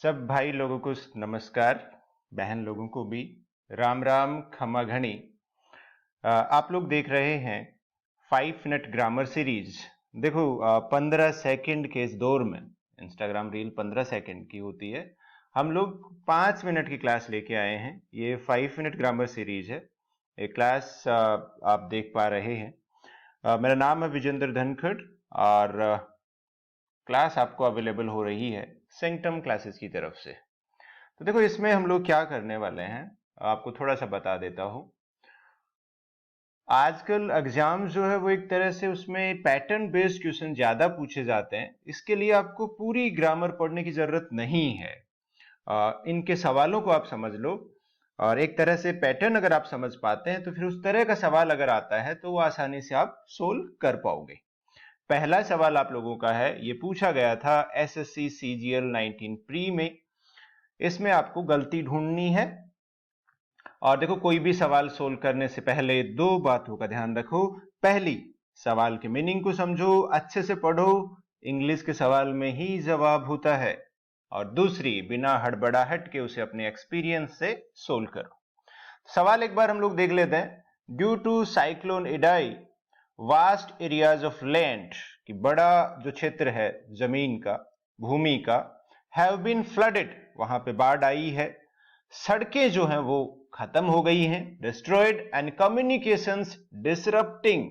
सब भाई लोगों को नमस्कार, बहन लोगों को भी राम राम खमा घनी। आप लोग देख रहे हैं 5 मिनट ग्रामर सीरीज। देखो 15 सेकंड के इस दौर में इंस्टाग्राम रील 15 सेकंड की होती है। हम लोग 5 मिनट की क्लास लेके आए हैं। ये 5 मिनट ग्रामर सीरीज है। ये क्लास आप देख पा रहे हैं। मेरा नाम है विजेंद्र धनखड़ और क्लास आपको अवेलेबल हो रही है सेंटम क्लासेस की तरफ से। तो देखो इसमें हम लोग क्या करने वाले हैं, आपको थोड़ा सा बता देता हूं। आजकल एग्जाम जो है वो एक तरह से उसमें पैटर्न बेस्ड क्वेश्चन ज्यादा पूछे जाते हैं। इसके लिए आपको पूरी ग्रामर पढ़ने की जरूरत नहीं है। इनके सवालों को आप समझ लो और एक तरह से पैटर्न अगर आप समझ पाते हैं तो फिर उस तरह का सवाल अगर आता है तो वो आसानी से आप सोल्व कर पाओगे। पहला सवाल आप लोगों का है, ये पूछा गया था एसएससी सीजीएल 19 प्री में। इसमें आपको गलती ढूंढनी है। और देखो कोई भी सवाल सोल्व करने से पहले दो बातों का ध्यान रखो। पहली, सवाल के मीनिंग को समझो, अच्छे से पढ़ो, इंग्लिश के सवाल में ही जवाब होता है। और दूसरी, बिना हड़बड़ाहट के उसे अपने एक्सपीरियंस से सोल्व करो। सवाल एक बार हम लोग देख लेते हैं। Due to cyclone Idai vast areas of land, कि बड़ा जो क्षेत्र है जमीन का, भूमि का, हैव बीन फ्लडेड, वहां पे बाढ़ आई है, सड़कें जो हैं वो खत्म हो गई हैं, destroyed, and communications disrupting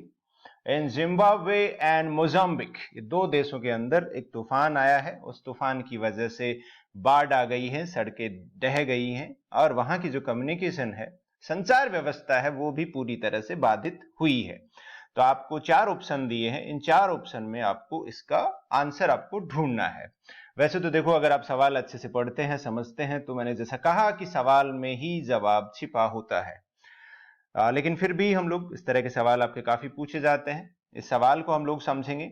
in Zimbabwe and Mozambique. ये दो देशों के अंदर एक तूफान आया है, उस तूफान की वजह से बाढ़ आ गई है, सड़कें ढह गई हैं और वहां की जो कम्युनिकेशन है, संचार व्यवस्था है, वो भी पूरी तरह से बाधित हुई है। तो आपको 4 ऑप्शन दिए हैं, इन 4 ऑप्शन में आपको इसका आंसर आपको ढूंढना है। वैसे तो देखो अगर आप सवाल अच्छे से पढ़ते हैं, समझते हैं, तो मैंने जैसा कहा कि सवाल में ही जवाब छिपा होता है। लेकिन फिर भी हम लोग इस तरह के सवाल आपके काफी पूछे जाते हैं। इस सवाल को हम लोग समझेंगे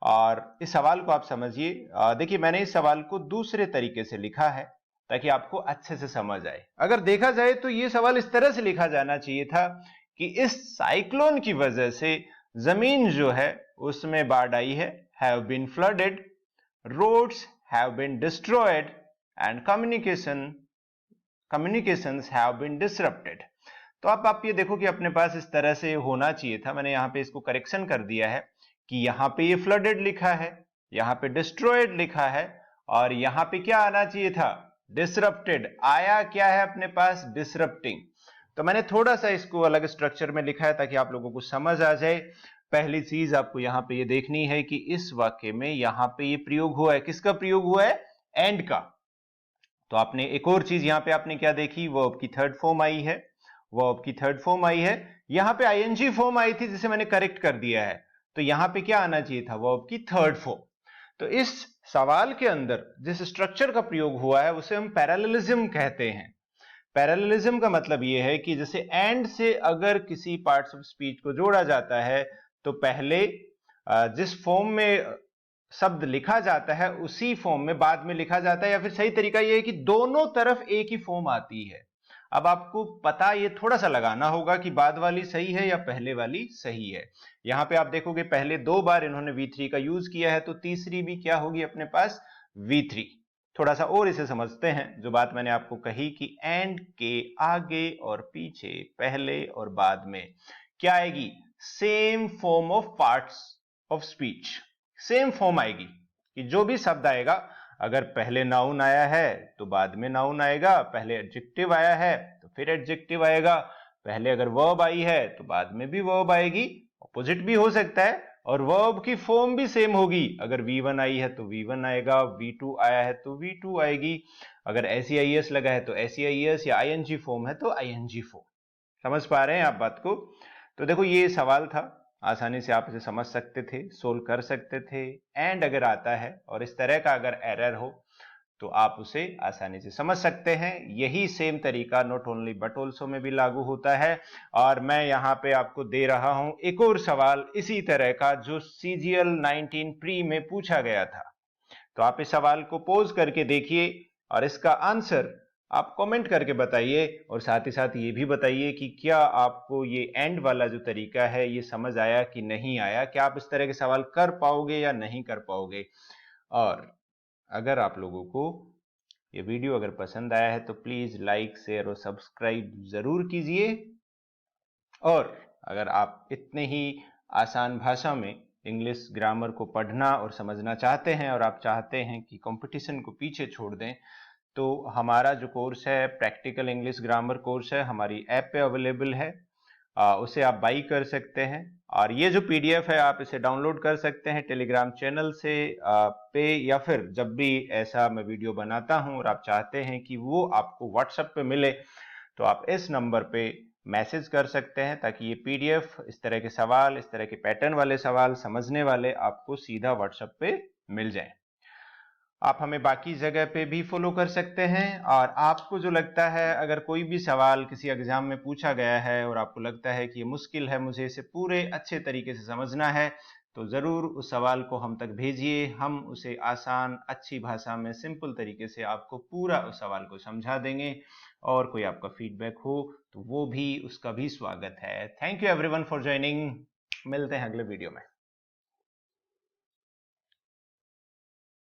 और इस सवाल को आप समझिए। देखिए मैंने इस सवाल को दूसरे तरीके से लिखा है ताकि आपको अच्छे से समझ आए। अगर देखा जाए तो ये सवाल इस तरह से लिखा जाना चाहिए था कि इस साइक्लोन की वजह से जमीन जो है उसमें बाढ़ आई है, have been flooded, roads have been destroyed and communications have been disrupted. तो आप ये देखो कि अपने पास इस तरह से होना चाहिए था। मैंने यहां पे इसको करेक्शन कर दिया है कि यहां पे ये फ्लडेड लिखा है, यहां पे डिस्ट्रॉयड लिखा है और यहां पे क्या आना चाहिए था, डिसरप्टेड। आया क्या है अपने पास, डिसरप्टिंग। तो मैंने थोड़ा सा इसको अलग स्ट्रक्चर में लिखा है ताकि आप लोगों को समझ आ जाए। पहली चीज आपको यहां पे ये देखनी है कि इस वाक्य में यहां पे ये प्रयोग हुआ है, किसका प्रयोग हुआ है, एंड का। तो आपने एक और चीज यहां पे आपने क्या देखी, वर्ब की थर्ड फॉर्म आई है, वर्ब की थर्ड फॉर्म आई है। यहां पे आईएनजी फॉर्म आई थी जिसे मैंने करेक्ट कर दिया है। तो यहां पे क्या आना चाहिए था, वर्ब की थर्ड फॉर्म। तो इस सवाल के अंदर जिस स्ट्रक्चर का प्रयोग हुआ है उसे हम पैरेललिज्म कहते हैं। पैरेललिज्म का मतलब यह है कि जैसे एंड से अगर किसी पार्ट्स ऑफ स्पीच को जोड़ा जाता है तो पहले जिस फॉर्म में शब्द लिखा जाता है उसी फॉर्म में बाद में लिखा जाता है, या फिर सही तरीका यह है कि दोनों तरफ एक ही फॉर्म आती है। अब आपको पता ये थोड़ा सा लगाना होगा कि बाद वाली सही है या पहले वाली सही है। यहां पे आप देखोगे पहले 2 बार इन्होंने V3 का यूज किया है, तो तीसरी भी क्या होगी अपने पास, V3। थोड़ा सा और इसे समझते हैं, जो बात मैंने आपको कही कि एंड के आगे और पीछे, पहले और बाद में क्या आएगी, same form of parts of speech. Same form आएगी कि जो भी शब्द आएगा, अगर पहले नाउन आया है तो बाद में नाउन आएगा, पहले एडजेक्टिव आया है तो फिर एडजेक्टिव आएगा, पहले अगर वर्ब आई है तो बाद में भी वर्ब आएगी। ऑपोजिट भी हो सकता है और वर्ब की फॉर्म भी सेम होगी। अगर V1 आई है तो V1 आएगा, V2 आया है तो V2 आएगी, अगर SEIS लगा है तो SEIS, या ING फॉर्म है तो ING फॉर्म। समझ पा रहे हैं आप बात को। तो देखो ये सवाल था, आसानी से आप इसे समझ सकते थे, सोल्व कर सकते थे। एंड अगर आता है और इस तरह का अगर एरर हो तो आप उसे आसानी से समझ सकते हैं। यही सेम तरीका नॉट ओनली बट ऑल्सो में भी लागू होता है। और मैं यहां पे आपको दे रहा हूं एक और सवाल इसी तरह का जो CGL 19 प्री में पूछा गया था। तो आप इस सवाल को पोज करके देखिए और इसका आंसर आप कमेंट करके बताइए, और साथ ही साथ ये भी बताइए कि क्या आपको ये एंड वाला जो तरीका है ये समझ आया कि नहीं आया, क्या आप इस तरह के सवाल कर पाओगे या नहीं कर पाओगे। और अगर आप लोगों को ये वीडियो अगर पसंद आया है तो प्लीज लाइक, शेयर और सब्सक्राइब जरूर कीजिए। और अगर आप इतने ही आसान भाषा में इंग्लिश ग्रामर को पढ़ना और समझना चाहते हैं और आप चाहते हैं कि कंपटीशन को पीछे छोड़ दें, तो हमारा जो कोर्स है प्रैक्टिकल इंग्लिश ग्रामर कोर्स है, हमारी ऐप पे अवेलेबल है। उसे आप बाई कर सकते हैं और ये जो पीडीएफ है आप इसे डाउनलोड कर सकते हैं टेलीग्राम चैनल से पे, या फिर जब भी ऐसा मैं वीडियो बनाता हूं और आप चाहते हैं कि वो आपको व्हाट्सएप पे मिले तो आप इस नंबर पे मैसेज कर सकते हैं, ताकि ये पीडीएफ, इस तरह के सवाल, इस तरह के पैटर्न वाले सवाल समझने वाले आपको सीधा व्हाट्सएप पे मिल जाए। आप हमें बाकी जगह पे भी फॉलो कर सकते हैं और आपको जो लगता है, अगर कोई भी सवाल किसी एग्जाम में पूछा गया है और आपको लगता है कि ये मुश्किल है, मुझे इसे पूरे अच्छे तरीके से समझना है, तो जरूर उस सवाल को हम तक भेजिए। हम उसे आसान अच्छी भाषा में सिंपल तरीके से आपको पूरा उस सवाल को समझा देंगे। और कोई आपका फीडबैक हो तो वो भी, उसका भी स्वागत है। Thank you everyone for joining. मिलते हैं अगले वीडियो में।